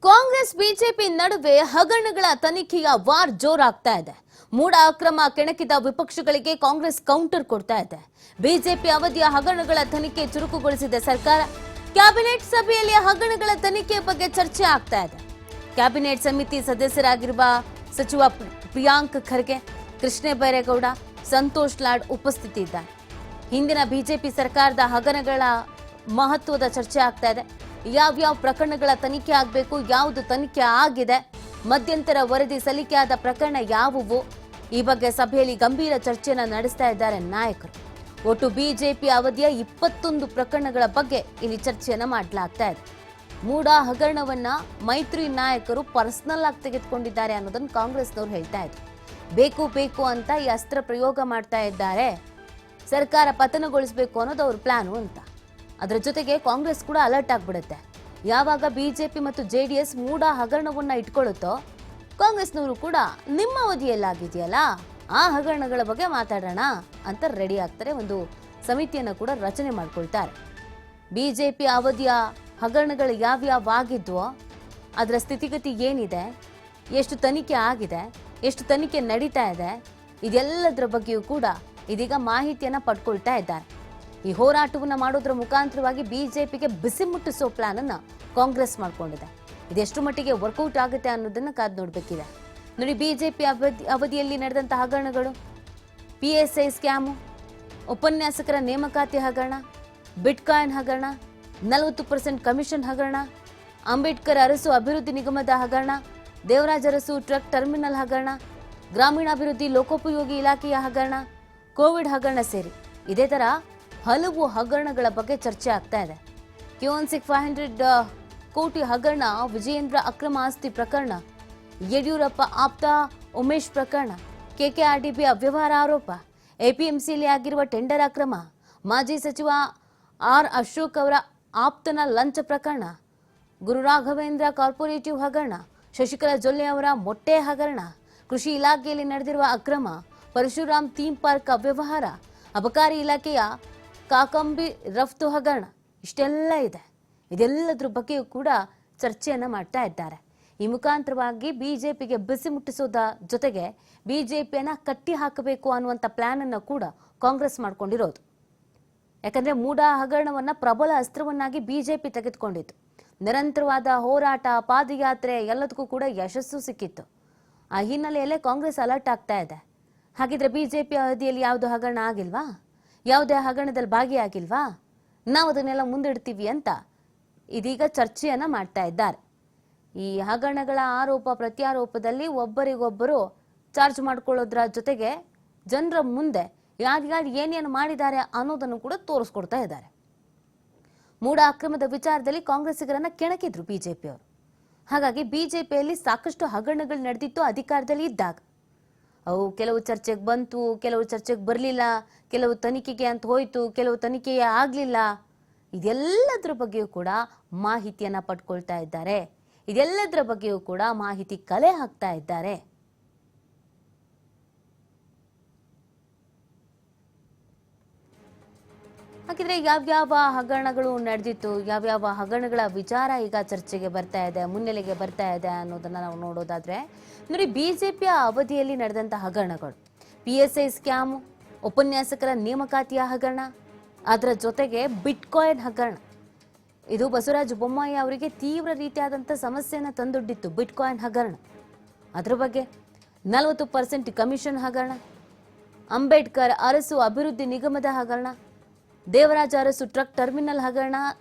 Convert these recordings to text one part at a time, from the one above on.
Congress BJP ನಡುವೆ ಹಗರಣಗಳ ತನಿಖೆಯ war ಜೋರಾಗ್ತಾ ಇದೆ. ಮೂಡ ಅಕ್ರಮ ಕೆಣಕಿದ ವಿಪಕ್ಷಗಳಿಗೆ ಕಾಂಗ್ರೆಸ್ ಕೌಂಟರ್ ಕೊಡ್ತಾ ಇದೆ. ಬಿಜೆಪಿ ಅವಧಿಯ ಹಗರಣಗಳ ತನಿಖೆ ಚುರುಕುಗೊಳಿಸಿದ ಸರ್ಕಾರ. ಕ್ಯಾಬಿನೆಟ್ ಸಭೆಯಲ್ಲಿ ಹಗರಣಗಳ ತನಿಖೆ ಬಗ್ಗೆ ಚರ್ಚೆ ಆಗ್ತಾ ಇದೆ. ಕ್ಯಾಬಿನೆಟ್ ಸಮಿತಿ ಸದಸ್ಯರಾಗಿರುವ ಸಚಿವ ಪ್ರಿಯಾಂಕ್ ಖರ್ಗೆ, ಕೃಷ್ಣ ಬೈರೇಗೌಡ, ಸಂತೋಷ್ ಲಾಡ್ ಉಪಸ್ಥಿತಿ ಇದ್ದಾರೆ. ಹಿಂದಿನ ಬಿಜೆಪಿ ಸರ್ಕಾರದ ಹಗರಣಗಳ ಮಹತ್ವದ ಚರ್ಚೆ ಆಗ್ತಾ ಇದೆ. ಯಾವ್ಯಾವ ಪ್ರಕರಣಗಳ ತನಿಖೆ ಆಗಬೇಕು, ಯಾವುದು ತನಿಖೆ ಆಗಿದೆ, ಮಧ್ಯಂತರ ವರದಿ ಸಲ್ಲಿಕೆಯಾದ ಪ್ರಕರಣ ಯಾವುವು, ಈ ಬಗ್ಗೆ ಸಭೆಯಲ್ಲಿ ಗಂಭೀರ ಚರ್ಚೆಯನ್ನು ನಡೆಸ್ತಾ ಇದ್ದಾರೆ ನಾಯಕರು. ಒಟ್ಟು ಬಿಜೆಪಿ ಅವಧಿಯ 21 ಪ್ರಕರಣಗಳ ಬಗ್ಗೆ ಇಲ್ಲಿ ಚರ್ಚೆಯನ್ನ ಮಾಡಲಾಗ್ತಾ ಇದೆ. ಮೂಡ ಹಗರಣವನ್ನ ಮೈತ್ರಿ ನಾಯಕರು ಪರ್ಸನಲ್ ಆಗಿ ತೆಗೆದುಕೊಂಡಿದ್ದಾರೆ ಅನ್ನೋದನ್ನು ಕಾಂಗ್ರೆಸ್ನವರು ಹೇಳ್ತಾ ಇದ್ರು. ಬೇಕು ಬೇಕು ಅಂತ ಈ ಅಸ್ತ್ರ ಪ್ರಯೋಗ ಮಾಡ್ತಾ ಇದ್ದಾರೆ, ಸರ್ಕಾರ ಪತನಗೊಳಿಸಬೇಕು ಅನ್ನೋದು ಅವ್ರ ಪ್ಲಾನು ಅಂತ. ಅದರ ಜೊತೆಗೆ ಕಾಂಗ್ರೆಸ್ ಕೂಡ ಅಲರ್ಟ್ ಆಗ್ಬಿಡುತ್ತೆ. ಯಾವಾಗ ಬಿಜೆಪಿ ಮತ್ತು ಜೆಡಿಎಸ್ ಮೂಡ ಹಗರಣವನ್ನ ಇಟ್ಕೊಳ್ಳುತ್ತೋ, ಕಾಂಗ್ರೆಸ್ನವರು ಕೂಡ ನಿಮ್ಮ ಅವಧಿಯಲ್ಲಾಗಿದೆಯಲ್ಲ ಆ ಹಗರಣಗಳ ಬಗ್ಗೆ ಮಾತಾಡೋಣ ಅಂತ ರೆಡಿ ಆಗ್ತಾರೆ. ಒಂದು ಸಮಿತಿಯನ್ನು ಕೂಡ ರಚನೆ ಮಾಡ್ಕೊಳ್ತಾರೆ. ಬಿಜೆಪಿ ಅವಧಿಯ ಹಗರಣಗಳು ಯಾವ್ಯಾವ ಆಗಿದ್ವೋ ಅದರ ಸ್ಥಿತಿಗತಿ ಏನಿದೆ, ಎಷ್ಟು ತನಿಖೆ ಆಗಿದೆ, ಎಷ್ಟು ತನಿಖೆ ನಡೀತಾ ಇದೆ, ಇದೆಲ್ಲದರ ಬಗ್ಗೆಯೂ ಕೂಡ ಇದೀಗ ಮಾಹಿತಿಯನ್ನ ಪಡ್ಕೊಳ್ತಾ ಇದ್ದಾರೆ. ಈ ಹೋರಾಟವನ್ನು ಮಾಡೋದ್ರ ಮುಖಾಂತರವಾಗಿ ಬಿಜೆಪಿಗೆ ಬಿಸಿ ಮುಟ್ಟಿಸೋ ಪ್ಲಾನ್ ಅನ್ನ ಕಾಂಗ್ರೆಸ್ ಮಾಡ್ಕೊಂಡಿದೆ. ಇದೆಷ್ಟು ಮಟ್ಟಿಗೆ ವರ್ಕೌಟ್ ಆಗುತ್ತೆ ಅನ್ನೋದನ್ನ ಕಾದು ನೋಡ್ಬೇಕಿದೆ. ನೋಡಿ, ಬಿಜೆಪಿ ಅವಧಿಯಲ್ಲಿ ನಡೆದಂತ ಹಗರಣಗಳು: PSI ಸ್ಕ್ಯಾಮು, ಉಪನ್ಯಾಸಕರ ನೇಮಕಾತಿ ಹಗರಣ, ಬಿಟ್ಕಾಯಿನ್ ಹಗರಣ, 40% ಕಮಿಷನ್ ಹಗರಣ, ಅಂಬೇಡ್ಕರ್ ಅರಸು ಅಭಿವೃದ್ಧಿ ನಿಗಮದ ಹಗರಣ, ದೇವರಾಜ ಅರಸು ಟ್ರಕ್ ಟರ್ಮಿನಲ್ ಹಗರಣ, ಗ್ರಾಮೀಣಾಭಿವೃದ್ಧಿ ಲೋಕೋಪಯೋಗಿ ಇಲಾಖೆಯ ಹಗರಣ, ಕೋವಿಡ್ ಹಗರಣ ಸೇರಿ ಇದೇ ತರ ಹಲವು ಹಗರಣಗಳ ಬಗ್ಗೆ ಚರ್ಚೆ ಆಗ್ತಾ ಇದೆ. ಕ್ಯೂನ್ಸಿಕ್ 500 ಕೋಟಿ ಹಗರಣ, ವಿಜಯೇಂದ್ರ ಅಕ್ರಮ ಆಸ್ತಿ ಪ್ರಕರಣ, ಯಡಿಯೂರಪ್ಪ ಆಪ್ತ ಉಮೇಶ್ ಪ್ರಕರಣ, KKRDB ಅವ್ಯವಹಾರ ಆರೋಪ, APMCಯಲ್ಲಿ ಆಗಿರುವ ಟೆಂಡರ್ ಅಕ್ರಮ, ಮಾಜಿ ಸಚಿವ R ಅಶೋಕ್ ಅವರ ಆಪ್ತನ ಲಂಚ ಪ್ರಕರಣ, ಗುರು ರಾಘವೇಂದ್ರ ಕಾರ್ಪೊರೇಟಿವ್ ಹಗರಣ, ಶಶಿಕಲಾ ಜೊಲ್ಲೆ ಅವರ ಮೊಟ್ಟೆ ಹಗರಣ, ಕೃಷಿ ಇಲಾಖೆಯಲ್ಲಿ ನಡೆದಿರುವ ಅಕ್ರಮ, ಪರಶುರಾಮ್ ಥೀಮ್ ಪಾರ್ಕ್ ಅವ್ಯವಹಾರ, ಅಬಕಾರಿ ಇಲಾಖೆಯ ಕಾಕಂಬಿ ರಫ್ತು ಹಗರಣ, ಇಷ್ಟೆಲ್ಲ ಇದೆ. ಇದೆಲ್ಲದ್ರ ಬಗ್ಗೆಯೂ ಕೂಡ ಚರ್ಚೆಯನ್ನ ಮಾಡ್ತಾ ಇದ್ದಾರೆ. ಈ ಮುಖಾಂತರವಾಗಿ ಬಿಜೆಪಿಗೆ ಬಿಸಿ ಮುಟ್ಟಿಸೋದ ಜೊತೆಗೆ ಬಿಜೆಪಿಯನ್ನ ಕಟ್ಟಿ ಹಾಕಬೇಕು ಅನ್ನುವಂಥ ಪ್ಲಾನ್ ಅನ್ನು ಕೂಡ ಕಾಂಗ್ರೆಸ್ ಮಾಡ್ಕೊಂಡಿರೋದು. ಯಾಕಂದ್ರೆ ಮೂಡ ಹಗರಣವನ್ನ ಪ್ರಬಲ ಅಸ್ತ್ರವನ್ನಾಗಿ ಬಿಜೆಪಿ ತೆಗೆದುಕೊಂಡಿತ್ತು. ನಿರಂತರವಾದ ಹೋರಾಟ, ಪಾದಯಾತ್ರೆ ಎಲ್ಲದಕ್ಕೂ ಕೂಡ ಯಶಸ್ಸು ಸಿಕ್ಕಿತ್ತು. ಆ ಹಿನ್ನೆಲೆಯಲ್ಲೇ ಕಾಂಗ್ರೆಸ್ ಅಲರ್ಟ್ ಆಗ್ತಾ ಇದೆ. ಹಾಗಿದ್ರೆ ಬಿಜೆಪಿ ಅವಧಿಯಲ್ಲಿ ಯಾವುದು ಹಗರಣ ಆಗಿಲ್ವಾ, ಯಾವುದೇ ಹಗರಣದಲ್ಲಿ ಭಾಗಿಯಾಗಿಲ್ವಾ, ನಾವು ಅದನ್ನೆಲ್ಲ ಮುಂದಿಡ್ತೀವಿ ಅಂತ ಇದೀಗ ಚರ್ಚೆಯನ್ನ ಮಾಡ್ತಾ ಇದ್ದಾರೆ. ಈ ಹಗರಣಗಳ ಆರೋಪ ಪ್ರತ್ಯಾರೋಪದಲ್ಲಿ ಒಬ್ಬರಿಗೊಬ್ಬರು ಚಾರ್ಜ್ ಮಾಡ್ಕೊಳ್ಳೋದ್ರ ಜೊತೆಗೆ ಜನರ ಮುಂದೆ ಯಾರ್ಯಾರು ಏನೇನು ಮಾಡಿದ್ದಾರೆ ಅನ್ನೋದನ್ನು ಕೂಡ ತೋರಿಸ್ಕೊಡ್ತಾ ಇದ್ದಾರೆ. ಮೂಡ ಅಕ್ರಮದ ವಿಚಾರದಲ್ಲಿ ಕಾಂಗ್ರೆಸ್ಸಿಗರನ್ನ ಕೆಣಕಿದ್ರು ಬಿಜೆಪಿಯವರು. ಹಾಗಾಗಿ ಬಿಜೆಪಿಯಲ್ಲಿ ಸಾಕಷ್ಟು ಹಗರಣಗಳು ನಡೆದಿತ್ತು ಅಧಿಕಾರದಲ್ಲಿ ಇದ್ದಾಗ. ಅವು ಕೆಲವು ಚರ್ಚೆಗೆ ಬಂತು, ಕೆಲವು ಚರ್ಚೆಗೆ ಬರಲಿಲ್ಲ, ಕೆಲವು ತನಿಖೆಗೆ ಅಂತ ಹೋಯ್ತು, ಕೆಲವು ತನಿಖೆಯೇ ಆಗಲಿಲ್ಲ. ಇದೆಲ್ಲದರ ಬಗ್ಗೆಯೂ ಕೂಡ ಮಾಹಿತಿಯನ್ನ ಪಡ್ಕೊಳ್ತಾ ಇದ್ದಾರೆ. ಇದೆಲ್ಲದರ ಬಗ್ಗೆಯೂ ಕೂಡ ಮಾಹಿತಿ ಕಲೆ ಹಾಕ್ತಾ ಇದ್ದಾರೆ. ಹಾಗಿದ್ರೆ ಯಾವ್ಯಾವ ಹಗರಣಗಳು ನಡೆದಿತ್ತು, ಯಾವ್ಯಾವ ಹಗರಣಗಳ ವಿಚಾರ ಈಗ ಚರ್ಚೆಗೆ ಬರ್ತಾ ಇದೆ, ಮುನ್ನೆಲೆಗೆ ಬರ್ತಾ ಇದೆ ಅನ್ನೋದನ್ನ ನಾವು ನೋಡೋದಾದ್ರೆ, ನೋಡಿ, ಬಿಜೆಪಿಯ ಅವಧಿಯಲ್ಲಿ ನಡೆದಂತ ಹಗರಣಗಳು: PSI ಸ್ಕ್ಯಾಮು, ಉಪನ್ಯಾಸಕರ ನೇಮಕಾತಿಯ ಹಗರಣ, ಅದರ ಜೊತೆಗೆ ಬಿಟ್ಕಾಯಿನ್ ಹಗರಣ. ಇದು ಬಸವರಾಜ ಬೊಮ್ಮಾಯಿ ಅವರಿಗೆ ತೀವ್ರ ರೀತಿಯಾದಂಥ ಸಮಸ್ಯೆಯನ್ನು ತಂದೊಡ್ಡಿತ್ತು, ಬಿಟ್ಕಾಯಿನ್ ಹಗರಣ. ಅದರ ಬಗ್ಗೆ 40% ಕಮಿಷನ್ ಹಗರಣ, ಅಂಬೇಡ್ಕರ್ ಅರಸು ಅಭಿವೃದ್ಧಿ ನಿಗಮದ ಹಗರಣ, ದೇವರಾಜ ಅರಸು ಟ್ರಕ್ ಟರ್ಮಿನಲ್ ಹಗರಣ,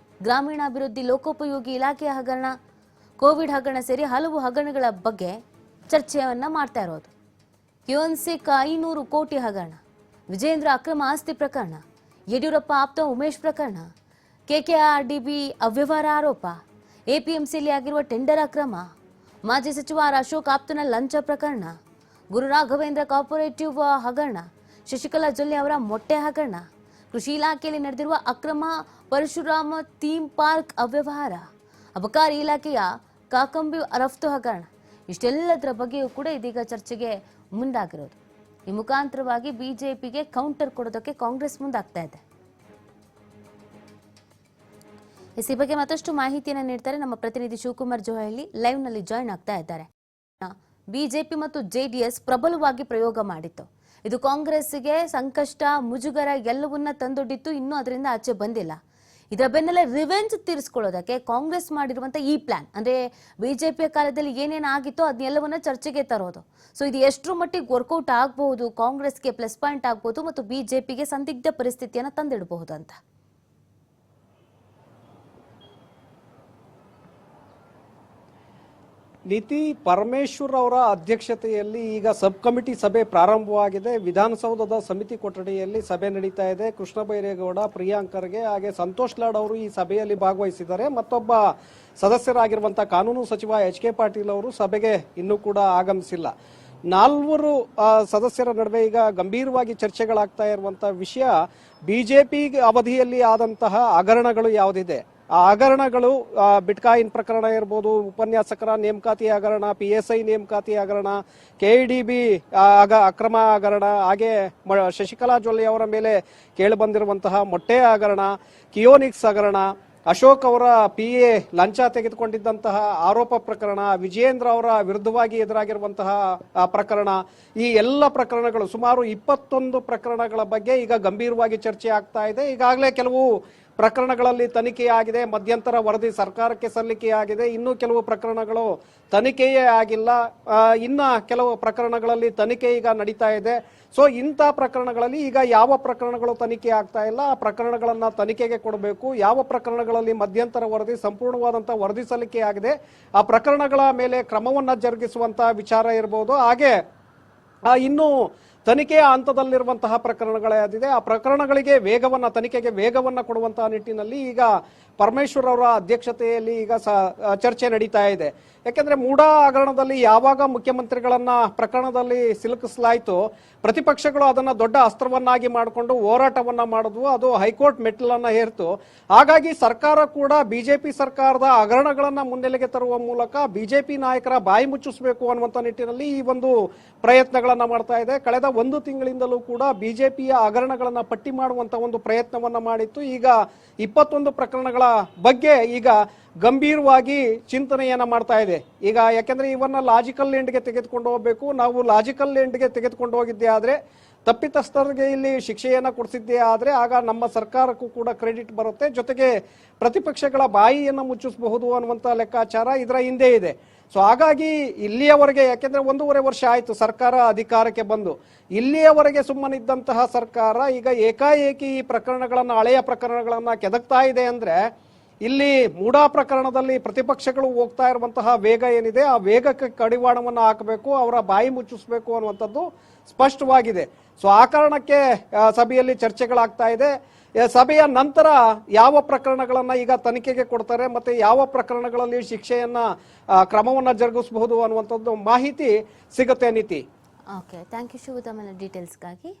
ಗ್ರಾಮೀಣಾಭಿವೃದ್ಧಿ ಲೋಕೋಪಯೋಗಿ ಇಲಾಖೆಯ ಹಗರಣ, ಕೋವಿಡ್ ಹಗರಣ ಸೇರಿ ಹಲವು ಹಗರಣಗಳ ಬಗ್ಗೆ ಚರ್ಚೆಯನ್ನ ಮಾಡ್ತಾ ಇರೋದು. ಕ್ಯೂನ್ಸಿಕ್ 500 ಕೋಟಿ ಹಗರಣ, ವಿಜಯೇಂದ್ರ ಅಕ್ರಮ ಆಸ್ತಿ ಪ್ರಕರಣ, ಯಡಿಯೂರಪ್ಪ ಆಪ್ತ ಉಮೇಶ್ ಪ್ರಕರಣ, KKRDB ಅವ್ಯವಹಾರ ಆರೋಪ, APMCಯಲ್ಲಿ ಆಗಿರುವ ಟೆಂಡರ್ ಅಕ್ರಮ, ಮಾಜಿ ಸಚಿವ R ಅಶೋಕ್ ಆಪ್ತನ ಲಂಚ ಪ್ರಕರಣ, ಗುರು ರಾಘವೇಂದ್ರ ಕಾರ್ಪೊರೇಟಿವ್ ಹಗರಣ, ಶಶಿಕಲಾ ಜೊಲ್ಲೆ ಅವರ ಮೊಟ್ಟೆ ಹಗರಣ, ಕೃಷಿ ಇಲಾಖೆಯಲ್ಲಿ ನಡೆದಿರುವ ಅಕ್ರಮ, ಪರಶುರಾಮ ಥೀಮ್ ಪಾರ್ಕ್ ಅವ್ಯವಹಾರ, ಅಬಕಾರಿ ಇಲಾಖೆಯ ಕಾಕಂಬಿ ರಫ್ತು ಹಗರಣ, ಇಷ್ಟೆಲ್ಲದರ ಬಗ್ಗೆಯೂ ಕೂಡ ಇದೀಗ ಚರ್ಚೆಗೆ ಮುಂದಾಗಿರೋದು. ಈ ಮುಖಾಂತರವಾಗಿ ಬಿಜೆಪಿಗೆ ಕೌಂಟರ್ ಕೊಡೋದಕ್ಕೆ ಕಾಂಗ್ರೆಸ್ ಮುಂದಾಗ್ತಾ ಇದೆ. ಈ ಬಗ್ಗೆ ಮತ್ತಷ್ಟು ಮಾಹಿತಿಯನ್ನು ನೀಡ್ತಾರೆ ನಮ್ಮ ಪ್ರತಿನಿಧಿ ಶಿವಕುಮಾರ್ ಜೋಹಳ್ಳಿ ಲೈವ್ ನಲ್ಲಿ ಜಾಯ್ನ್ ಆಗ್ತಾ ಇದ್ದಾರೆ. ಬಿಜೆಪಿ ಮತ್ತು ಜೆಡಿಎಸ್ ಪ್ರಬಲವಾಗಿ ಪ್ರಯೋಗ ಮಾಡಿತ್ತು. ಇದು ಕಾಂಗ್ರೆಸ್ಗೆ ಸಂಕಷ್ಟ, ಮುಜುಗರ ಎಲ್ಲವನ್ನ ತಂದೊಡ್ಡಿತ್ತು. ಇನ್ನೂ ಅದರಿಂದ ಆಚೆ ಬಂದಿಲ್ಲ. ಇದರ ಬೆನ್ನಲ್ಲೇ ರಿವೆಂಜ್ ತೀರಿಸಿಕೊಳ್ಳೋದಕ್ಕೆ ಕಾಂಗ್ರೆಸ್ ಮಾಡಿರುವಂತಹ ಈ ಪ್ಲಾನ್ ಅಂದ್ರೆ ಬಿಜೆಪಿಯ ಕಾಲದಲ್ಲಿ ಏನೇನಾಗಿತ್ತೋ ಅದನ್ನೆಲ್ಲವನ್ನ ಚರ್ಚೆಗೆ ತರೋದು. ಸೊ ಇದು ಎಷ್ಟರ ಮಟ್ಟಿಗೆ ವರ್ಕೌಟ್ ಆಗಬಹುದು, ಕಾಂಗ್ರೆಸ್ಗೆ ಪ್ಲಸ್ ಪಾಯಿಂಟ್ ಆಗಬಹುದು ಮತ್ತು ಬಿಜೆಪಿಗೆ ಸಂದಿಗ್ಧ ಪರಿಸ್ಥಿತಿಯನ್ನ ತಂದಿಡಬಹುದು ಅಂತ. ನೀತಿ ಪರಮೇಶ್ವರ್ ಅವರ ಅಧ್ಯಕ್ಷತೆಯಲ್ಲಿ ಈಗ ಸಬ್ ಕಮಿಟಿ ಸಭೆ ಪ್ರಾರಂಭವಾಗಿದೆ. ವಿಧಾನಸೌಧದ ಸಮಿತಿ ಕೊಠಡಿಯಲ್ಲಿ ಸಭೆ ನಡೀತಾ ಇದೆ. ಕೃಷ್ಣ ಬೈರೇಗೌಡ, ಪ್ರಿಯಾಂಕ್ ಖರ್ಗೆ ಹಾಗೆ ಸಂತೋಷ್ ಲಾಡ್ ಅವರು ಈ ಸಭೆಯಲ್ಲಿ ಭಾಗವಹಿಸಿದ್ದಾರೆ. ಮತ್ತೊಬ್ಬ ಸದಸ್ಯರಾಗಿರುವಂತಹ ಕಾನೂನು ಸಚಿವ ಎಚ್.ಕೆ. ಪಾಟೀಲ್ ಅವರು ಸಭೆಗೆ ಇನ್ನೂ ಕೂಡ ಆಗಮಿಸಿಲ್ಲ. ನಾಲ್ವರು ಸದಸ್ಯರ ನಡುವೆ ಈಗ ಗಂಭೀರವಾಗಿ ಚರ್ಚೆಗಳಾಗ್ತಾ ಇರುವಂತಹ ವಿಷಯ ಬಿಜೆಪಿ ಅವಧಿಯಲ್ಲಿ ಆದಂತಹ ಹಗರಣಗಳು ಯಾವುದಿದೆ, ಆ ಹಗರಣಗಳು ಬಿಟ್ಕಾಯಿನ್ ಪ್ರಕರಣ ಇರ್ಬೋದು, ಉಪನ್ಯಾಸಕರ ನೇಮಕಾತಿ ಹಗರಣ, PSI ನೇಮಕಾತಿ ಹಗರಣ, KDB ಅಕ್ರಮ ಹಗರಣ, ಹಾಗೆ ಶಶಿಕಲಾ ಜೊಲ್ಲೆ ಅವರ ಮೇಲೆ ಕೇಳಿಬಂದಿರುವಂತಹ ಮೊಟ್ಟೆ ಹಗರಣ, ಕಿಯೋನಿಕ್ಸ್ ಹಗರಣ, ಅಶೋಕ್ ಅವರ PA ಲಂಚ ತೆಗೆದುಕೊಂಡಿದ್ದಂತಹ ಆರೋಪ ಪ್ರಕರಣ, ವಿಜಯೇಂದ್ರ ಅವರ ವಿರುದ್ಧವಾಗಿ ಎದುರಾಗಿರುವಂತಹ ಪ್ರಕರಣ, ಈ ಎಲ್ಲ ಪ್ರಕರಣಗಳು ಸುಮಾರು 21 ಪ್ರಕರಣಗಳ ಬಗ್ಗೆ ಈಗ ಗಂಭೀರವಾಗಿ ಚರ್ಚೆ ಆಗ್ತಾ ಇದೆ. ಈಗಾಗಲೇ ಕೆಲವು ಪ್ರಕರಣಗಳಲ್ಲಿ ತನಿಖೆಯಾಗಿದೆ, ಮಧ್ಯಂತರ ವರದಿ ಸರ್ಕಾರಕ್ಕೆ ಸಲ್ಲಿಕೆಯಾಗಿದೆ. ಇನ್ನೂ ಕೆಲವು ಪ್ರಕರಣಗಳು ತನಿಖೆಯೇ ಆಗಿಲ್ಲ. ಇನ್ನ ಕೆಲವು ಪ್ರಕರಣಗಳಲ್ಲಿ ತನಿಖೆ ಈಗ ನಡೀತಾ ಇದೆ. ಸೊ ಇಂಥ ಪ್ರಕರಣಗಳಲ್ಲಿ ಈಗ ಯಾವ ಪ್ರಕರಣಗಳು ತನಿಖೆ ಆಗ್ತಾ ಇಲ್ಲ, ಆ ಪ್ರಕರಣಗಳನ್ನ ತನಿಖೆಗೆ ಕೊಡಬೇಕು. ಯಾವ ಪ್ರಕರಣಗಳಲ್ಲಿ ಮಧ್ಯಂತರ ವರದಿ ಸಂಪೂರ್ಣವಾದಂತಹ ವರದಿ ಸಲ್ಲಿಕೆ ಆಗಿದೆ, ಆ ಪ್ರಕರಣಗಳ ಮೇಲೆ ಕ್ರಮವನ್ನ ಜರುಗಿಸುವಂತಹ ವಿಚಾರ ಇರಬಹುದು. ಹಾಗೆ ಇನ್ನು ತನಿಖೆಯ ಹಂತದಲ್ಲಿರುವಂತಹ ಪ್ರಕರಣಗಳೇನಿದೆ ಆ ಪ್ರಕರಣಗಳಿಗೆ ತನಿಖೆಗೆ ವೇಗವನ್ನ ಕೊಡುವಂತಹ ನಿಟ್ಟಿನಲ್ಲಿ ಈಗ ಪರಮೇಶ್ವರ್ ಅವರ ಅಧ್ಯಕ್ಷತೆಯಲ್ಲಿ ಈಗ ಚರ್ಚೆ ನಡೀತಾ ಇದೆ. ಯಾಕೆಂದ್ರೆ ಮೂಡಾ ಹಗರಣದಲ್ಲಿ ಯಾವಾಗ ಮುಖ್ಯಮಂತ್ರಿಗಳನ್ನ ಪ್ರಕರಣದಲ್ಲಿ ಸಿಲುಕಿಸಲಾಯಿತು, ಪ್ರತಿಪಕ್ಷಗಳು ಅದನ್ನ ದೊಡ್ಡ ಅಸ್ತ್ರವನ್ನಾಗಿ ಮಾಡಿಕೊಂಡು ಹೋರಾಟವನ್ನ ಮಾಡಿದ್ವು. ಅದು ಹೈಕೋರ್ಟ್ ಮೆಟ್ಟಿಲನ್ನ ಹೇರ್ತು. ಹಾಗಾಗಿ ಸರ್ಕಾರ ಕೂಡ ಬಿಜೆಪಿ ಸರ್ಕಾರದ ಹಗರಣಗಳನ್ನ ಮುನ್ನೆಲೆಗೆ ತರುವ ಮೂಲಕ ಬಿಜೆಪಿ ನಾಯಕರ ಬಾಯಿ ಮುಚ್ಚಿಸಬೇಕು ಅನ್ನುವಂತ ನಿಟ್ಟಿನಲ್ಲಿ ಈ ಒಂದು ಪ್ರಯತ್ನಗಳನ್ನ ಮಾಡ್ತಾ ಇದೆ. ಕಳೆದ 1 ತಿಂಗಳಿಂದಲೂ ಕೂಡ ಬಿಜೆಪಿಯ ಹಗರಣಗಳನ್ನ ಪಟ್ಟಿ ಮಾಡುವಂತ ಒಂದು ಪ್ರಯತ್ನವನ್ನ ಮಾಡಿತ್ತು. ಈಗ 21 ಪ್ರಕರಣಗಳ ಬಗ್ಗೆ ಈಗ ಗಂಭೀರವಾಗಿ ಚಿಂತನೆಯನ್ನ ಮಾಡ್ತಾ ಇದೆ. ಈಗ ಯಾಕೆಂದ್ರೆ ಇವನ್ನ ಲಾಜಿಕಲ್ ಎಂಡ್ಗೆ ತೆಗೆದುಕೊಂಡು ಹೋಗಬೇಕು. ನಾವು ಲಾಜಿಕಲ್ ಎಂಡ್ಗೆ ತೆಗೆದುಕೊಂಡು ಹೋಗಿದ್ದೆ ಆದ್ರೆ, ತಪ್ಪಿತಸ್ಥರಿಗೆ ಇಲ್ಲಿ ಶಿಕ್ಷೆಯನ್ನ ಕೊಡಿಸಿದ್ದೇ ಆದ್ರೆ ಆಗ ನಮ್ಮ ಸರ್ಕಾರಕ್ಕೂ ಕೂಡ ಕ್ರೆಡಿಟ್ ಬರುತ್ತೆ, ಜೊತೆಗೆ ಪ್ರತಿಪಕ್ಷಗಳ ಬಾಯಿಯನ್ನು ಮುಚ್ಚಿಸಬಹುದು ಅನ್ನುವಂತ ಲೆಕ್ಕಾಚಾರ ಇದರ ಹಿಂದೆ ಇದೆ. ಸೊ ಹಾಗಾಗಿ ಇಲ್ಲಿಯವರೆಗೆ, ಯಾಕೆಂದ್ರೆ 1.5 ವರ್ಷ ಆಯ್ತು ಸರ್ಕಾರ ಅಧಿಕಾರಕ್ಕೆ ಬಂದು, ಇಲ್ಲಿಯವರೆಗೆ ಸುಮ್ಮನಿದ್ದಂತಹ ಸರ್ಕಾರ ಈಗ ಏಕಾಏಕಿ ಈ ಪ್ರಕರಣಗಳನ್ನ, ಹಳೆಯ ಪ್ರಕರಣಗಳನ್ನ ಕೆದಕ್ತಾ ಇದೆ ಅಂದ್ರೆ ಇಲ್ಲಿ ಮೂಡಾ ಪ್ರಕರಣದಲ್ಲಿ ಪ್ರತಿಪಕ್ಷಗಳು ಹೋಗ್ತಾ ಇರುವಂತಹ ವೇಗ ಏನಿದೆ ಆ ವೇಗಕ್ಕೆ ಕಡಿವಾಣವನ್ನು ಹಾಕಬೇಕು, ಅವರ ಬಾಯಿ ಮುಚ್ಚಿಸಬೇಕು ಅನ್ನುವಂಥದ್ದು ಸ್ಪಷ್ಟವಾಗಿದೆ. ಸೊ ಆ ಕಾರಣಕ್ಕೆ ಸಭೆಯಲ್ಲಿ ಚರ್ಚೆಗಳಾಗ್ತಾ ಇದೆ. ಸಭೆಯ ನಂತರ ಯಾವ ಪ್ರಕರಣಗಳನ್ನ ಈಗ ತನಿಖೆಗೆ ಕೊಡ್ತಾರೆ ಮತ್ತೆ ಯಾವ ಪ್ರಕರಣಗಳಲ್ಲಿ ಶಿಕ್ಷೆಯನ್ನ ಕ್ರಮವನ್ನ ಜರುಗಿಸಬಹುದು ಅನ್ನುವಂಥದ್ದು ಮಾಹಿತಿ ಸಿಗುತ್ತೆ. ನೀತಿ, ಓಕೆ, ಥ್ಯಾಂಕ್ ಯು ಶಿವ, ತಮ್ಮ ಡೀಟೇಲ್ಸ್ಗಾಗಿ.